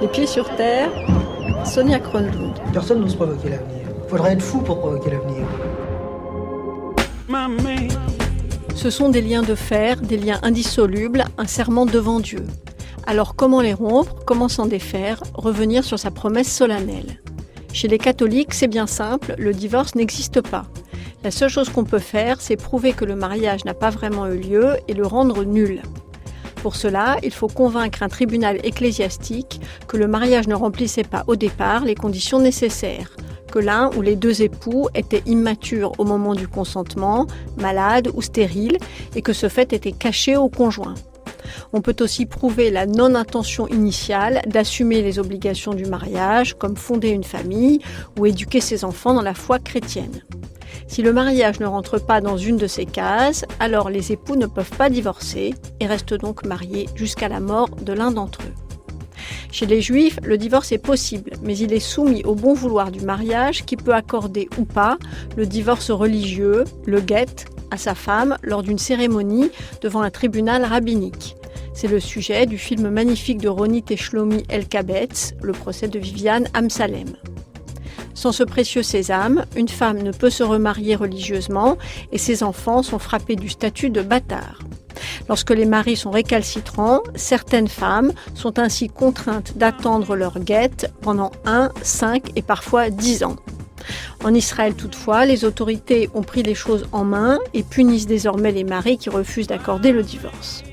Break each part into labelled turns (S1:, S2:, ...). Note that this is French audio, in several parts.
S1: Les pieds sur terre, Sonia Kronlund.
S2: Personne n'ose provoquer l'avenir. Il faudrait être fou pour provoquer l'avenir.
S1: Ce sont des liens de fer, des liens indissolubles, un serment devant Dieu. Alors comment les rompre, comment s'en défaire, revenir sur sa promesse solennelle? Chez les catholiques, c'est bien simple, le divorce n'existe pas. La seule chose qu'on peut faire, c'est prouver que le mariage n'a pas vraiment eu lieu et le rendre nul. Pour cela, il faut convaincre un tribunal ecclésiastique que le mariage ne remplissait pas au départ les conditions nécessaires, que l'un ou les deux époux étaient immatures au moment du consentement, malades ou stériles, et que ce fait était caché au conjoint. On peut aussi prouver la non-intention initiale d'assumer les obligations du mariage, comme fonder une famille ou éduquer ses enfants dans la foi chrétienne. Si le mariage ne rentre pas dans une de ces cases, alors les époux ne peuvent pas divorcer et restent donc mariés jusqu'à la mort de l'un d'entre eux. Chez les Juifs, le divorce est possible, mais il est soumis au bon vouloir du mariage qui peut accorder ou pas le divorce religieux, le guet, à sa femme lors d'une cérémonie devant un tribunal rabbinique. C'est le sujet du film magnifique de Ronit et Shlomi Elkabetz, le procès de Viviane Amsalem. Sans ce précieux sésame, une femme ne peut se remarier religieusement et ses enfants sont frappés du statut de bâtard. Lorsque les maris sont récalcitrants, certaines femmes sont ainsi contraintes d'attendre leur guet pendant 1, 5 et parfois 10 ans. En Israël toutefois, les autorités ont pris les choses en main et punissent désormais les maris qui refusent d'accorder le divorce.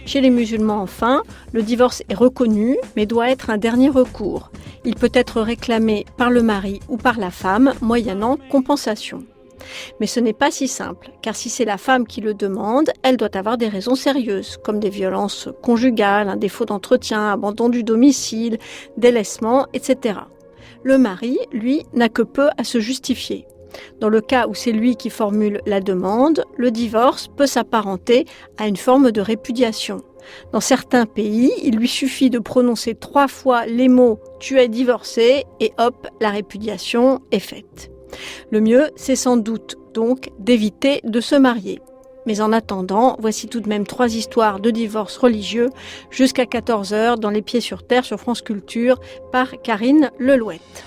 S1: Chez les musulmans enfin, le divorce est reconnu mais doit être un dernier recours. Il peut être réclamé par le mari ou par la femme moyennant compensation. Mais ce n'est pas si simple, car si c'est la femme qui le demande, elle doit avoir des raisons sérieuses, comme des violences conjugales, un défaut d'entretien, abandon du domicile, délaissement, etc. Le mari, lui, n'a que peu à se justifier. Dans le cas où c'est lui qui formule la demande, le divorce peut s'apparenter à une forme de répudiation. Dans certains pays, il lui suffit de prononcer 3 fois les mots « tu es divorcé » et hop, la répudiation est faite. Le mieux, c'est sans doute donc d'éviter de se marier. Mais en attendant, voici tout de même 3 histoires de divorce religieux jusqu'à 14h dans Les Pieds sur Terre sur France Culture par Karine Lelouette.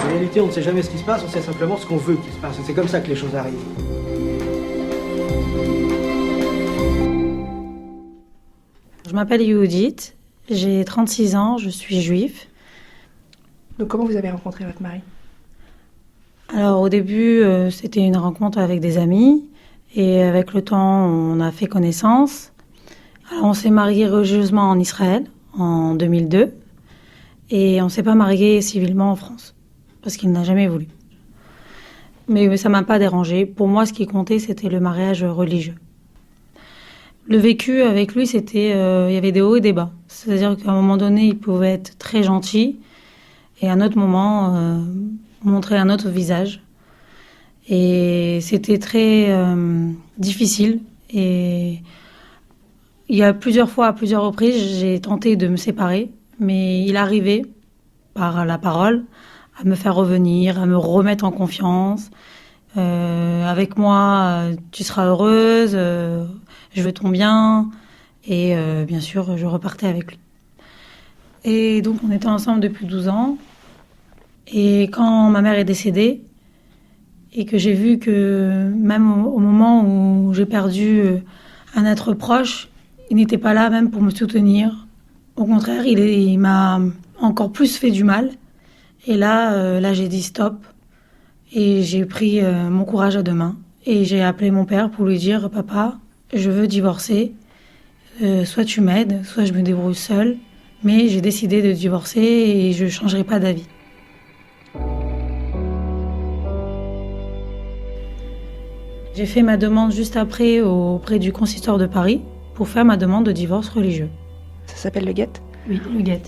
S2: En réalité, on ne sait jamais ce qui se passe, on sait simplement ce qu'on veut qu'il se passe. C'est comme ça que les choses arrivent.
S3: Je m'appelle Yehudit, j'ai 36 ans, je suis juive.
S4: Donc comment vous avez rencontré votre mari ?
S3: Alors au début, c'était une rencontre avec des amis et avec le temps, on a fait connaissance. Alors on s'est mariés religieusement en Israël en 2002 et on ne s'est pas mariés civilement en France parce qu'il n'a jamais voulu. Mais ça ne m'a pas dérangée. Pour moi, ce qui comptait, c'était le mariage religieux. Le vécu avec lui, c'était, il y avait des hauts et des bas. C'est-à-dire qu'à un moment donné, il pouvait être très gentil et à un autre moment, montrer un autre visage. Et c'était très difficile. Et il y a plusieurs fois, à plusieurs reprises, j'ai tenté de me séparer, mais il arrivait, par la parole, à me faire revenir, à me remettre en confiance. Avec moi, tu seras heureuse, je veux ton bien. Et bien sûr, je repartais avec lui. Et donc, on était ensemble depuis 12 ans. Et quand ma mère est décédée, et que j'ai vu que même au moment où j'ai perdu un être proche, il n'était pas là même pour me soutenir. Au contraire, il m'a encore plus fait du mal. Et là, j'ai dit stop. Et j'ai pris mon courage à 2 mains. Et j'ai appelé mon père pour lui dire « Papa, je veux divorcer. Soit tu m'aides, soit je me débrouille seule. Mais j'ai décidé de divorcer et je ne changerai pas d'avis. » J'ai fait ma demande juste après auprès du consistoire de Paris pour faire ma demande de divorce religieux.
S4: Ça s'appelle le guet ?
S3: Oui, le guet.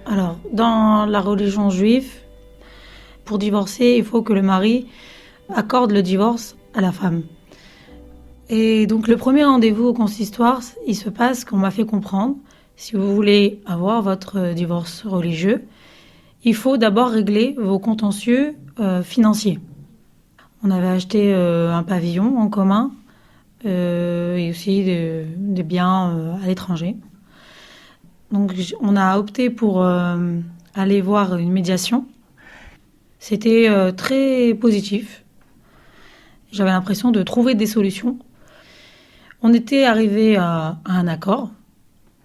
S3: Alors, dans la religion juive, pour divorcer, il faut que le mari accorde le divorce à la femme. Et donc, le premier rendez-vous au consistoire, il se passe qu'on m'a fait comprendre, si vous voulez avoir votre divorce religieux, il faut d'abord régler vos contentieux financiers. On avait acheté un pavillon en commun et aussi des biens à l'étranger. Donc on a opté pour aller voir une médiation. C'était très positif. J'avais l'impression de trouver des solutions. On était arrivés à un accord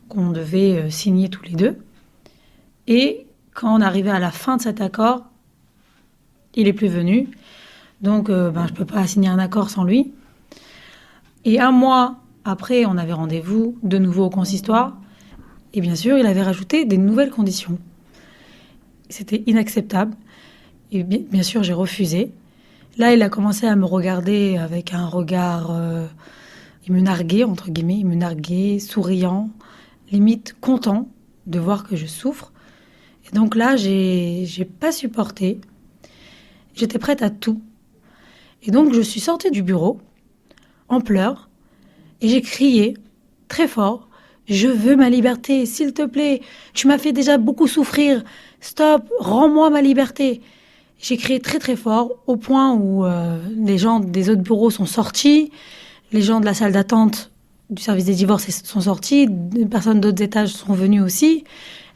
S3: qu'on devait signer tous les deux. Et quand on arrivait à la fin de cet accord, il est plus venu. Donc, je ne peux pas signer un accord sans lui. Et un mois après, on avait rendez-vous de nouveau au consistoire. Et bien sûr, il avait rajouté des nouvelles conditions. C'était inacceptable. Et bien sûr, j'ai refusé. Là, il a commencé à me regarder avec un regard... il me narguait, entre guillemets. Il me narguait, souriant, limite content de voir que je souffre. Et donc là, j'ai pas supporté. J'étais prête à tout. Et donc, je suis sortie du bureau, en pleurs, et j'ai crié, très fort, « Je veux ma liberté, s'il te plaît. Tu m'as fait déjà beaucoup souffrir. Stop, rends-moi ma liberté. » J'ai crié très très fort, au point où les gens des autres bureaux sont sortis, les gens de la salle d'attente du service des divorces sont sortis, des personnes d'autres étages sont venues aussi,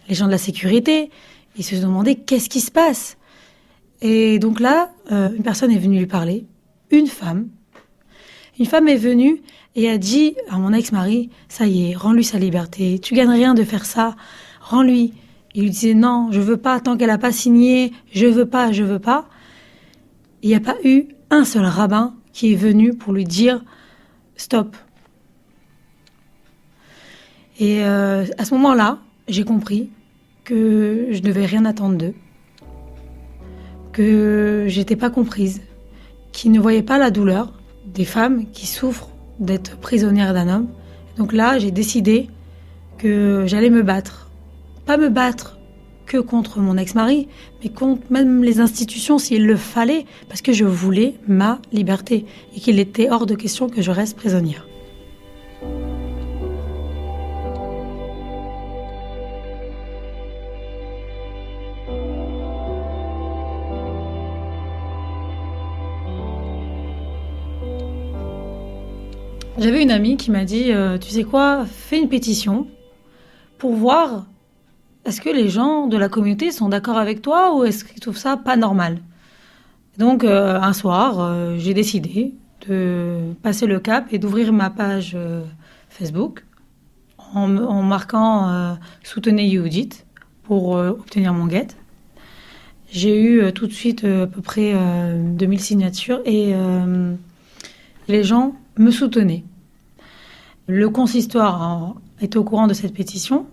S3: les gens de la sécurité. Ils se sont demandé qu'est-ce qui se passe. Et donc là, une personne est venue lui parler, une femme. Une femme est venue et a dit à mon ex-mari, ça y est, rends-lui sa liberté, tu gagnes rien de faire ça, rends-lui. Il lui disait non, je veux pas, tant qu'elle a pas signé, je veux pas. Il n'y a pas eu un seul rabbin qui est venu pour lui dire stop. Et à ce moment-là, j'ai compris que je ne devais rien attendre d'eux, que j'étais pas comprise, qu'ils ne voyaient pas la douleur des femmes qui souffrent d'être prisonnières d'un homme. Donc là, j'ai décidé que j'allais me battre. Pas me battre que contre mon ex-mari, mais contre même les institutions s'il le fallait, parce que je voulais ma liberté et qu'il était hors de question que je reste prisonnière. J'avais une amie qui m'a dit tu sais quoi, fais une pétition pour voir est-ce que les gens de la communauté sont d'accord avec toi ou est-ce qu'ils trouvent ça pas normal. Donc un soir, j'ai décidé de passer le cap et d'ouvrir ma page Facebook en marquant Soutenez Yehudit pour obtenir mon guet. J'ai eu tout de suite à peu près 2000 signatures et les gens me soutenaient. Le consistoire est au courant de cette pétition.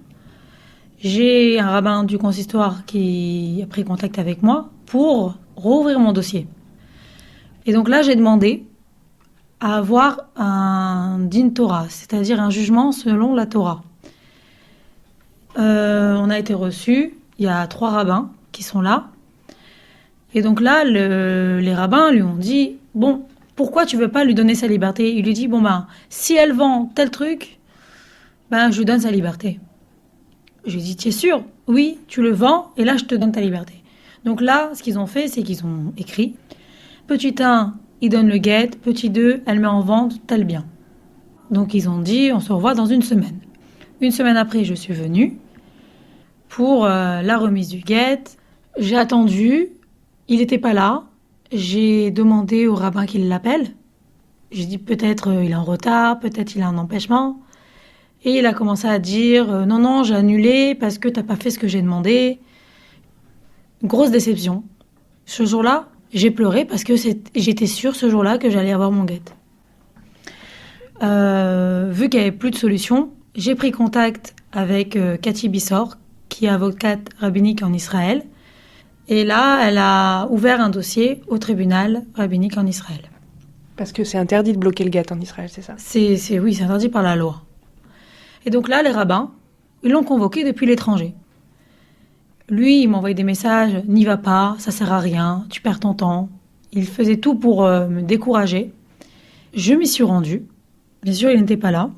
S3: J'ai un rabbin du consistoire qui a pris contact avec moi pour rouvrir mon dossier. Et donc là, j'ai demandé à avoir un din Torah, c'est-à-dire un jugement selon la Torah. On a été reçus, il y a 3 rabbins qui sont là. Et donc là, les rabbins lui ont dit « Bon, pourquoi tu veux pas lui donner sa liberté ?» Il lui dit « Bon si elle vend tel truc, je lui donne sa liberté. » Je lui ai dit, tu es sûr ? Oui, tu le vends et là, je te donne ta liberté. Donc là, ce qu'ils ont fait, c'est qu'ils ont écrit. Petit 1, il donne le guet. Petit 2, elle met en vente tel bien. Donc ils ont dit, on se revoit dans une semaine. Une semaine après, je suis venue pour la remise du guet. J'ai attendu, il n'était pas là. J'ai demandé au rabbin qu'il l'appelle. J'ai dit, peut-être il est en retard, peut-être il a un empêchement. Et il a commencé à dire « Non, j'ai annulé parce que t'as pas fait ce que j'ai demandé. » Grosse déception. Ce jour-là, j'ai pleuré parce que j'étais sûre ce jour-là que j'allais avoir mon guet. Vu qu'il n'y avait plus de solution, j'ai pris contact avec Cathy Bissor, qui est avocate rabbinique en Israël. Et là, elle a ouvert un dossier au tribunal rabbinique en Israël.
S4: Parce que c'est interdit de bloquer le guet en Israël, c'est ça ?
S3: Oui, c'est interdit par la loi. Et donc là, les rabbins, ils l'ont convoqué depuis l'étranger. Lui, il m'envoyait des messages, « N'y va pas, ça sert à rien, tu perds ton temps. » Il faisait tout pour me décourager. Je m'y suis rendue. Bien sûr, il n'était pas là.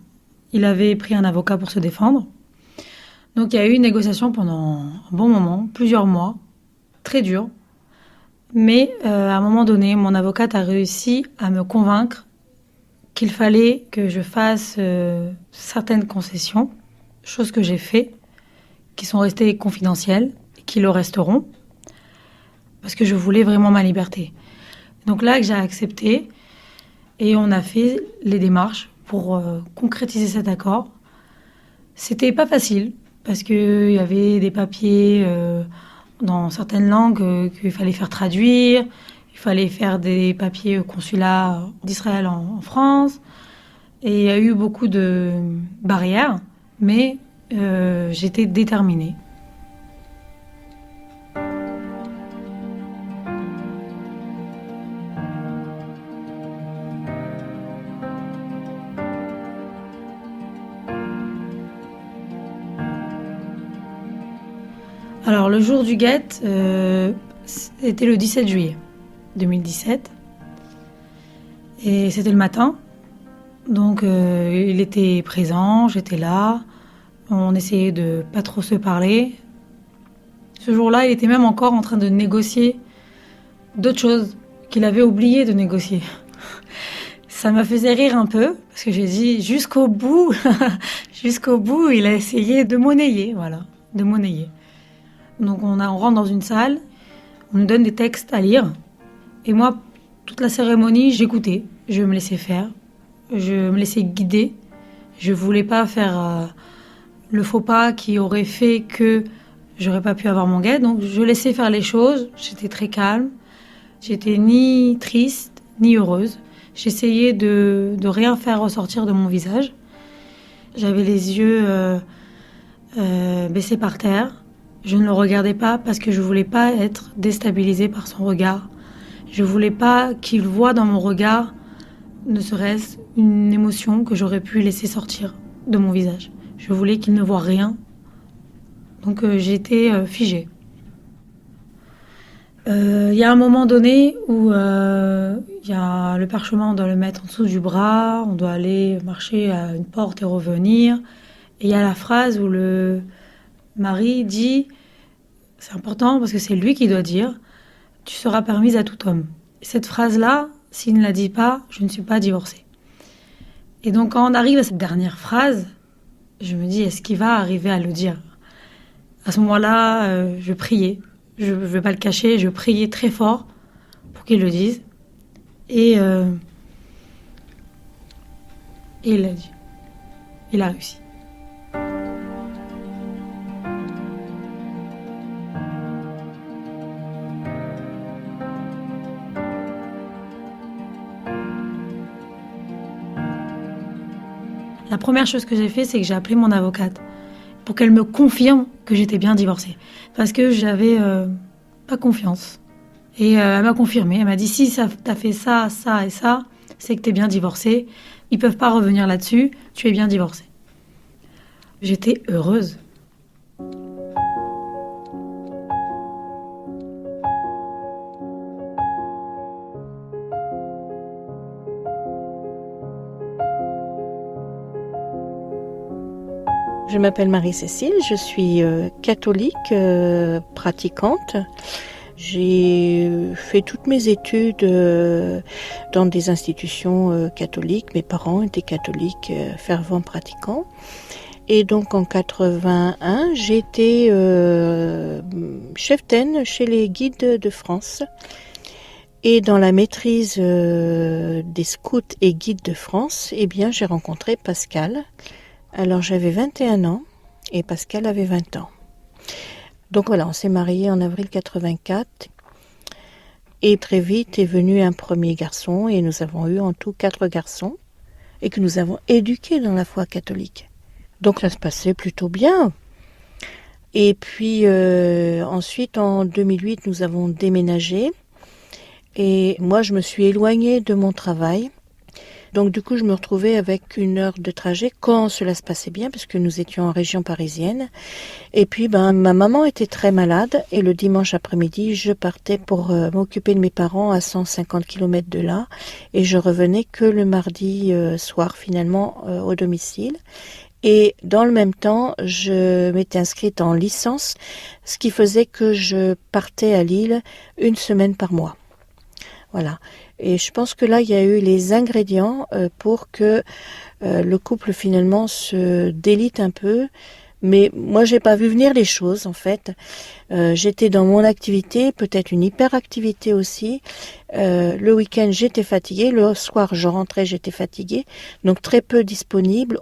S3: Il avait pris un avocat pour se défendre. Donc il y a eu une négociation pendant un bon moment, plusieurs mois, très dur. Mais à un moment donné, mon avocate a réussi à me convaincre qu'il fallait que je fasse certaines concessions, chose que j'ai fait. qui sont restés confidentiels, et qui le resteront, parce que je voulais vraiment ma liberté. Donc là, j'ai accepté et on a fait les démarches pour concrétiser cet accord. C'était pas facile parce qu'il y avait des papiers dans certaines langues qu'il fallait faire traduire. Il fallait faire des papiers au consulat d'Israël en France. Et il y a eu beaucoup de barrières, mais j'étais déterminée. Alors, le jour du guet, c'était le 17 juillet 2017. Et c'était le matin. Donc, il était présent, j'étais là. On essayait de pas trop se parler. Ce jour-là, il était même encore en train de négocier d'autres choses qu'il avait oublié de négocier. Ça m'a fait rire un peu, parce que j'ai dit jusqu'au bout, jusqu'au bout, il a essayé de monnayer, voilà, de monnayer. Donc on rentre dans une salle, on nous donne des textes à lire. Et moi, toute la cérémonie, j'écoutais, je me laissais faire, je me laissais guider. Je voulais pas faire le faux pas qui aurait fait que j'aurais pas pu avoir mon guet. Donc je laissais faire les choses, j'étais très calme. J'étais ni triste, ni heureuse. J'essayais de rien faire ressortir de mon visage. J'avais les yeux baissés par terre. Je ne le regardais pas parce que je voulais pas être déstabilisée par son regard. Je voulais pas qu'il voie dans mon regard, ne serait-ce une émotion que j'aurais pu laisser sortir de mon visage. Je voulais qu'il ne voie rien. Donc j'étais figée. Il y a un moment donné où il y a le parchemin, on doit le mettre en dessous du bras, on doit aller marcher à une porte et revenir. Et il y a la phrase où le mari dit, c'est important parce que c'est lui qui doit dire, tu seras permise à tout homme. Et cette phrase-là, s'il ne la dit pas, je ne suis pas divorcée. Et donc quand on arrive à cette dernière phrase, je me dis, est-ce qu'il va arriver à le dire ? À ce moment-là, je priais. Je ne vais pas le cacher, je priais très fort pour qu'il le dise. Et il l'a dit. Il a réussi. La première chose que j'ai fait, c'est que j'ai appelé mon avocate pour qu'elle me confirme que j'étais bien divorcée. Parce que j'avais pas confiance. Et elle m'a confirmé. Elle m'a dit, si t'as fait ça, ça et ça, c'est que t'es bien divorcée. Ils peuvent pas revenir là-dessus. Tu es bien divorcée. J'étais heureuse.
S5: Je m'appelle Marie-Cécile, je suis catholique pratiquante. J'ai fait toutes mes études dans des institutions catholiques. Mes parents étaient catholiques fervents pratiquants. Et donc en 81, j'étais cheftaine chez les guides de France. Et dans la maîtrise des scouts et guides de France, eh bien, j'ai rencontré Pascal. Alors j'avais 21 ans et Pascal avait 20 ans. Donc voilà, on s'est mariés en avril 84 et très vite est venu un premier garçon et nous avons eu en tout 4 garçons et que nous avons éduqués dans la foi catholique. Donc ça se passait plutôt bien. Et puis ensuite en 2008 nous avons déménagé et moi je me suis éloignée de mon travail. Donc du coup, je me retrouvais avec 1 heure de trajet quand cela se passait bien, parce que nous étions en région parisienne. Et puis, ma maman était très malade et le dimanche après-midi, je partais pour m'occuper de mes parents à 150 km de là. Et je revenais que le mardi soir, finalement, au domicile. Et dans le même temps, je m'étais inscrite en licence, ce qui faisait que je partais à Lille 1 semaine par mois. Voilà. Et je pense que là, il y a eu les ingrédients pour que le couple finalement se délite un peu, Mais moi, j'ai pas vu venir les choses, en fait. J'étais dans mon activité, peut-être une hyperactivité aussi. Le week-end, j'étais fatiguée. Le soir, je rentrais, j'étais fatiguée. Donc, très peu disponible.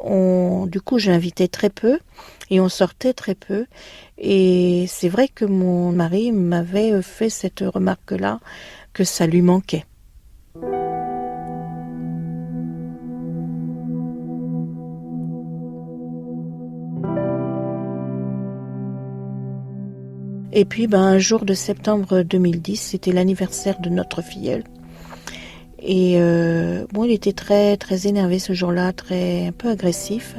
S5: Du coup, j'invitais très peu et on sortait très peu. Et c'est vrai que mon mari m'avait fait cette remarque-là, que ça lui manquait. Et puis, un jour de septembre 2010, c'était l'anniversaire de notre filleul. Et il était très très énervé ce jour-là, un peu agressif.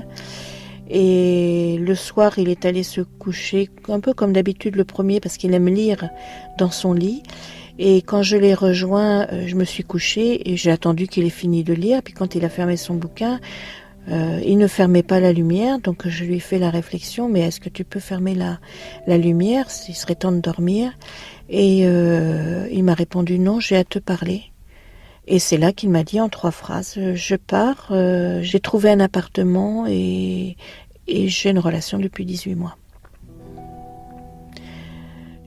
S5: Et le soir, il est allé se coucher, un peu comme d'habitude le premier, parce qu'il aime lire dans son lit. Et quand je l'ai rejoint, je me suis couchée et j'ai attendu qu'il ait fini de lire. Puis quand il a fermé son bouquin, il ne fermait pas la lumière, donc je lui ai fait la réflexion, mais est-ce que tu peux fermer la lumière, il serait temps de dormir. Et il m'a répondu non, j'ai à te parler. Et c'est là qu'il m'a dit en 3 phrases, je pars, j'ai trouvé un appartement et j'ai une relation depuis 18 mois.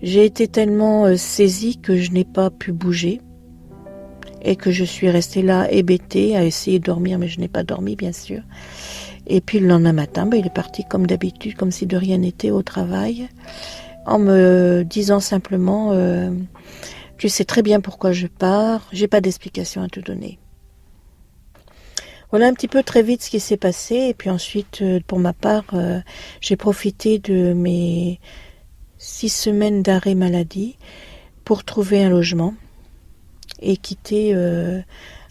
S5: J'ai été tellement saisie que je n'ai pas pu bouger et que je suis restée là hébétée à essayer de dormir, mais je n'ai pas dormi bien sûr. Et puis le lendemain matin, il est parti comme d'habitude, comme si de rien n'était au travail, en me disant simplement tu sais très bien pourquoi je pars, j'ai pas d'explication à te donner. Voilà un petit peu très vite ce qui s'est passé. Et puis ensuite, pour ma part, j'ai profité de mes 6 semaines d'arrêt maladie pour trouver un logement et quitter le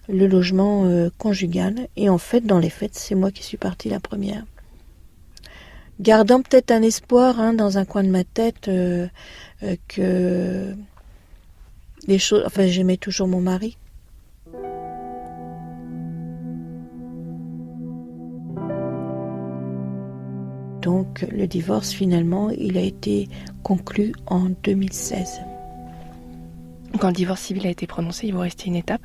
S5: logement conjugal. Et en fait, dans les faits, c'est moi qui suis partie la première. Gardant peut-être un espoir dans un coin de ma tête que les choses, j'aimais toujours mon mari. Donc le divorce finalement, il a été conclu en 2016.
S4: Quand le divorce civil a été prononcé, il vous restait une étape?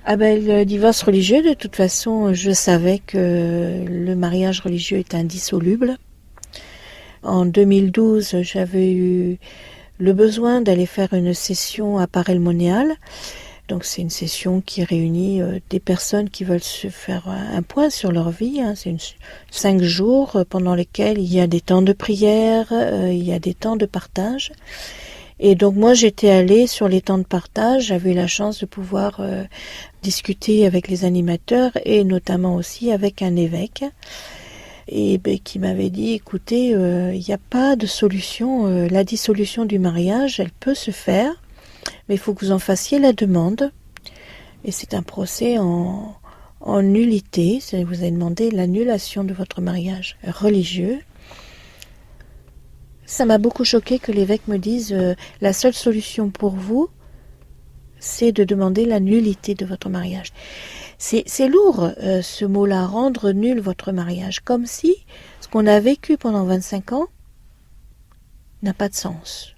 S5: Le divorce religieux, de toute façon, je savais que le mariage religieux est indissoluble. En 2012, j'avais eu le besoin d'aller faire une session à Paray-le-Monial. Donc c'est une session qui réunit des personnes qui veulent se faire un point sur leur vie. C'est 5 jours pendant lesquels il y a des temps de prière, il y a des temps de partage. Et donc moi j'étais allée sur les temps de partage, j'avais eu la chance de pouvoir discuter avec les animateurs et notamment aussi avec un évêque. Et qui m'avait dit, écoutez, il n'y a pas de solution, la dissolution du mariage, elle peut se faire, mais il faut que vous en fassiez la demande. Et c'est un procès en nullité, vous avez demandé l'annulation de votre mariage religieux. Ça m'a beaucoup choqué que l'évêque me dise, la seule solution pour vous, c'est de demander la nullité de votre mariage. C'est lourd, ce mot-là, rendre nul votre mariage, comme si ce qu'on a vécu pendant 25 ans n'a pas de sens.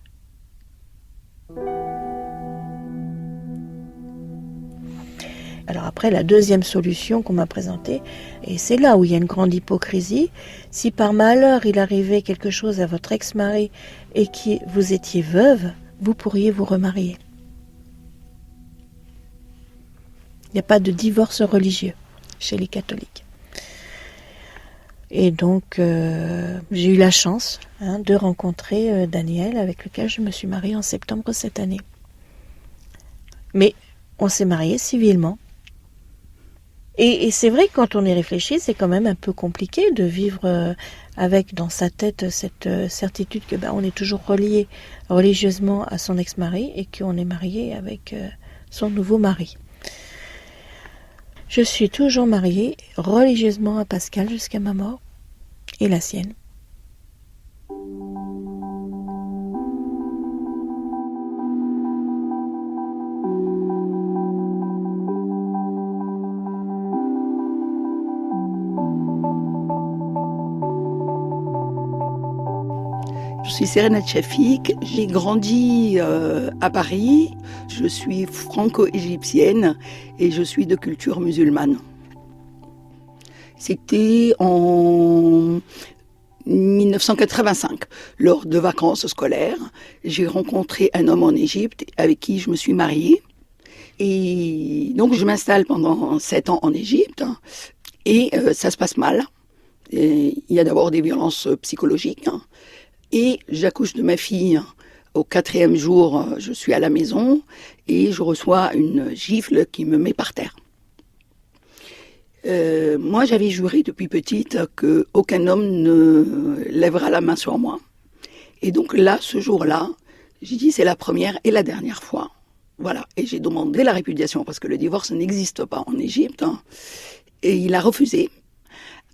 S5: Alors après, la deuxième solution qu'on m'a présentée, et c'est là où il y a une grande hypocrisie, si par malheur il arrivait quelque chose à votre ex-mari et que vous étiez veuve, vous pourriez vous remarier. Il n'y a pas de divorce religieux chez les catholiques. Et donc, j'ai eu la chance de rencontrer Daniel, avec lequel je me suis mariée en septembre cette année. Mais on s'est mariés civilement. Et c'est vrai que quand on y réfléchit, c'est quand même un peu compliqué de vivre avec dans sa tête cette certitude que on est toujours relié religieusement à son ex-mari et qu'on est marié avec son nouveau mari. Je suis toujours mariée religieusement à Pascal jusqu'à ma mort et la sienne.
S6: Je suis Serena Tchafik, j'ai grandi à Paris, je suis franco-égyptienne et je suis de culture musulmane. C'était en 1985, lors de vacances scolaires. J'ai rencontré un homme en Égypte avec qui je me suis mariée. Et donc, je m'installe pendant 7 ans en Égypte. Et ça se passe mal. Et il y a d'abord des violences psychologiques. Et j'accouche de ma fille. Au 4e jour, je suis à la maison et je reçois une gifle qui me met par terre. Moi, j'avais juré depuis petite qu'aucun homme ne lèvera la main sur moi. Et donc là, ce jour-là, j'ai dit c'est la première et la dernière fois. Voilà. Et j'ai demandé la répudiation parce que le divorce n'existe pas en Égypte. Et il a refusé.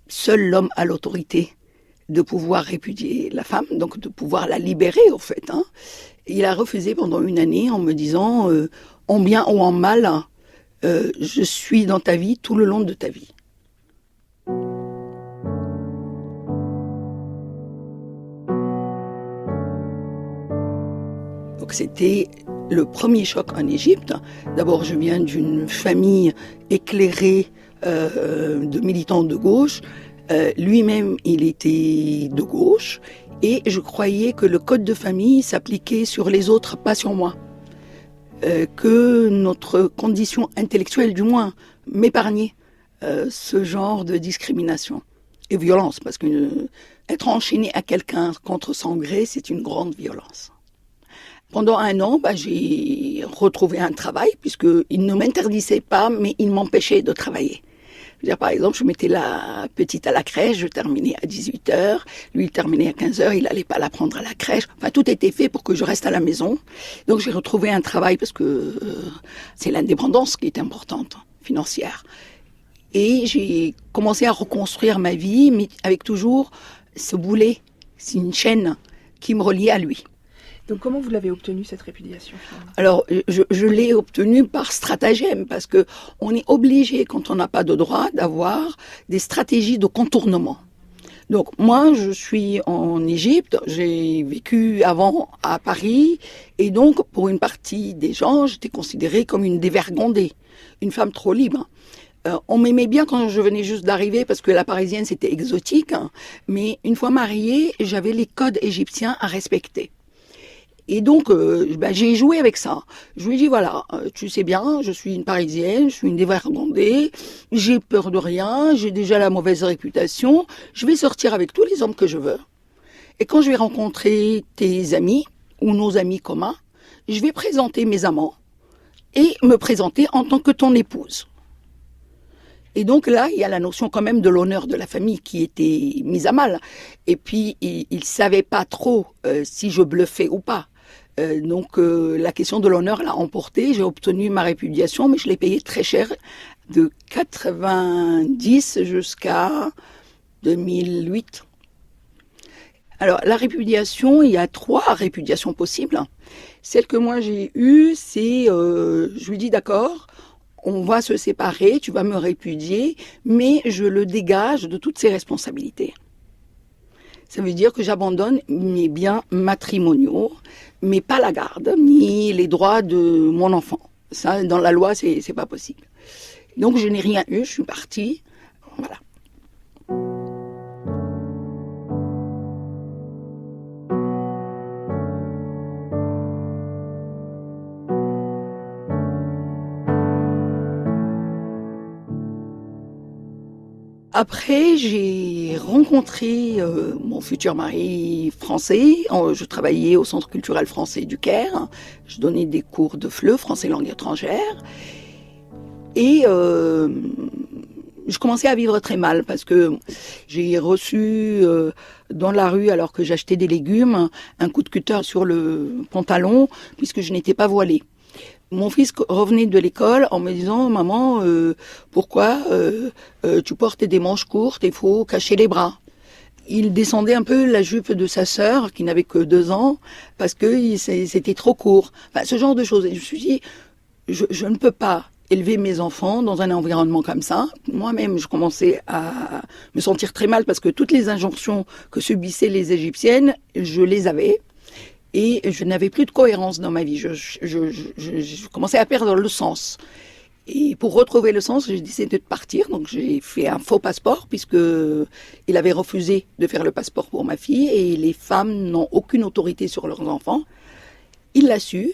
S6: Seul l'homme a l'autorité de pouvoir répudier la femme, donc de pouvoir la libérer, au fait. Il a refusé pendant 1 année en me disant, en bien ou en mal, je suis dans ta vie tout le long de ta vie. Donc c'était le premier choc en Égypte. D'abord, je viens d'une famille éclairée de militants de gauche. Lui-même, il était de gauche. Et je croyais que le code de famille s'appliquait sur les autres, pas sur moi. Que notre condition intellectuelle, du moins, m'épargnait ce genre de discrimination et violence. Parce qu'être enchaîné à quelqu'un contre son gré, c'est une grande violence. Pendant 1 an, j'ai retrouvé un travail, puisqu'il ne m'interdisait pas, mais il m'empêchait de travailler. Par exemple, je mettais la petite à la crèche, je terminais à 18h, lui il terminait à 15h, il n'allait pas la prendre à la crèche. Enfin, tout était fait pour que je reste à la maison. Donc j'ai retrouvé un travail parce que c'est l'indépendance qui est importante, financière. Et j'ai commencé à reconstruire ma vie, mais avec toujours ce boulet, c'est une chaîne qui me reliait à lui.
S4: Donc comment vous l'avez obtenue, cette répudiation finalement ?
S6: Alors, je l'ai obtenue par stratagème, parce que on est obligé, quand on n'a pas de droit, d'avoir des stratégies de contournement. Donc, moi, je suis en Égypte, j'ai vécu avant à Paris, et donc, pour une partie des gens, j'étais considérée comme une dévergondée, une femme trop libre. On m'aimait bien quand je venais juste d'arriver, parce que la parisienne, c'était exotique, mais une fois mariée, j'avais les codes égyptiens à respecter. Et donc, j'ai joué avec ça. Je lui ai dit, voilà, tu sais bien, je suis une Parisienne, je suis une dévergondée, j'ai peur de rien, j'ai déjà la mauvaise réputation, je vais sortir avec tous les hommes que je veux. Et quand je vais rencontrer tes amis, ou nos amis communs, je vais présenter mes amants et me présenter en tant que ton épouse. Et donc là, il y a la notion quand même de l'honneur de la famille qui était mise à mal. Et puis, il ne savait pas trop si je bluffais ou pas. Donc la question de l'honneur l'a emporté, j'ai obtenu ma répudiation, mais je l'ai payée très cher, de 90 jusqu'à 2008. Alors la répudiation, il y a 3 répudiations possibles. Celle que moi j'ai eue, c'est, je lui dis d'accord, on va se séparer, tu vas me répudier, mais je le dégage de toutes ses responsabilités. Ça veut dire que j'abandonne mes biens matrimoniaux, mais pas la garde, ni les droits de mon enfant. Ça, dans la loi, c'est pas possible. Donc, je n'ai rien eu, je suis partie. Voilà. Après, j'ai rencontré mon futur mari français. Je travaillais au Centre culturel français du Caire. Je donnais des cours de FLE, français langue étrangère. Et je commençais à vivre très mal parce que j'ai reçu dans la rue, alors que j'achetais des légumes, un coup de cutter sur le pantalon puisque je n'étais pas voilée. Mon fils revenait de l'école en me disant « Maman, pourquoi tu portes des manches courtes, il faut cacher les bras ?» Il descendait un peu la jupe de sa sœur, qui n'avait que 2 ans, parce que c'était trop court. Enfin, ce genre de choses. Et je me suis dit, je ne peux pas élever mes enfants dans un environnement comme ça. Moi-même, je commençais à me sentir très mal parce que toutes les injonctions que subissaient les Égyptiennes, je les avais. Et je n'avais plus de cohérence dans ma vie. Je commençais à perdre le sens. Et pour retrouver le sens, j'ai décidé de partir. Donc j'ai fait un faux passeport puisque il avait refusé de faire le passeport pour ma fille et les femmes n'ont aucune autorité sur leurs enfants. Il l'a su.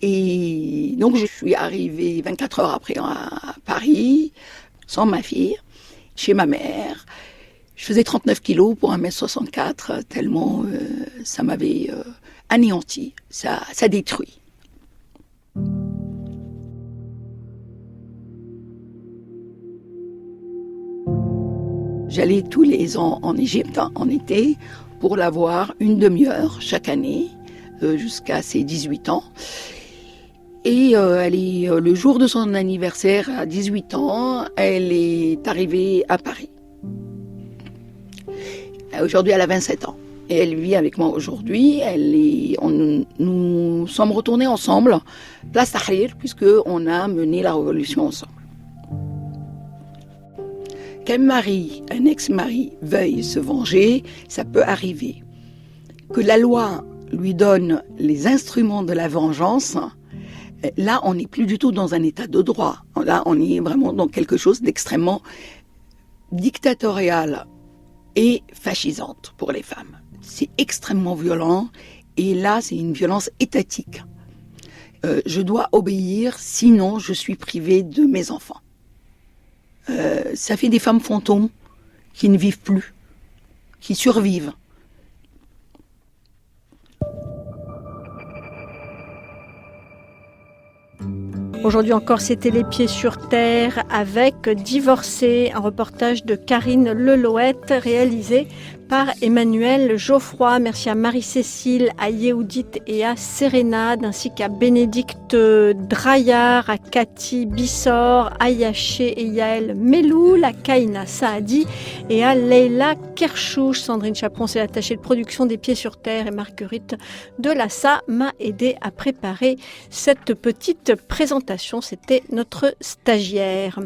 S6: Et donc je suis arrivée 24 heures après à Paris, sans ma fille, chez ma mère. Je faisais 39 kilos pour 1m64, tellement ça m'avait anéanti, ça détruit. J'allais tous les ans en Égypte, en été, pour la voir une demi-heure chaque année, jusqu'à ses 18 ans. Et le jour de son anniversaire, à 18 ans, elle est arrivée à Paris. Aujourd'hui, elle a 27 ans. Et elle vit avec moi aujourd'hui. Nous sommes retournés ensemble, place Tahrir, puisqu'on a mené la révolution ensemble. Qu'un mari, un ex-mari, veuille se venger, ça peut arriver. Que la loi lui donne les instruments de la vengeance, là, on n'est plus du tout dans un état de droit. Là, on est vraiment dans quelque chose d'extrêmement dictatorial et fascisante pour les femmes. C'est extrêmement violent et là, c'est une violence étatique. Je dois obéir, sinon je suis privée de mes enfants. Ça fait des femmes fantômes qui ne vivent plus, qui survivent.
S1: Aujourd'hui encore, c'était Les Pieds sur Terre avec Divorcée, un reportage de Karine Lelouette réalisé par Emmanuel Geoffroy. Merci à Marie-Cécile, à Yehudit et à Sérénade, ainsi qu'à Bénédicte Draillard, à Cathy Bissor, à Yaché et Yaël Meloul, à Kaina Saadi et à Leila Kerchouch. Sandrine Chaperon s'est attachée de production des Pieds sur Terre et Marguerite Delassa m'a aidé à préparer cette petite présentation. C'était notre stagiaire.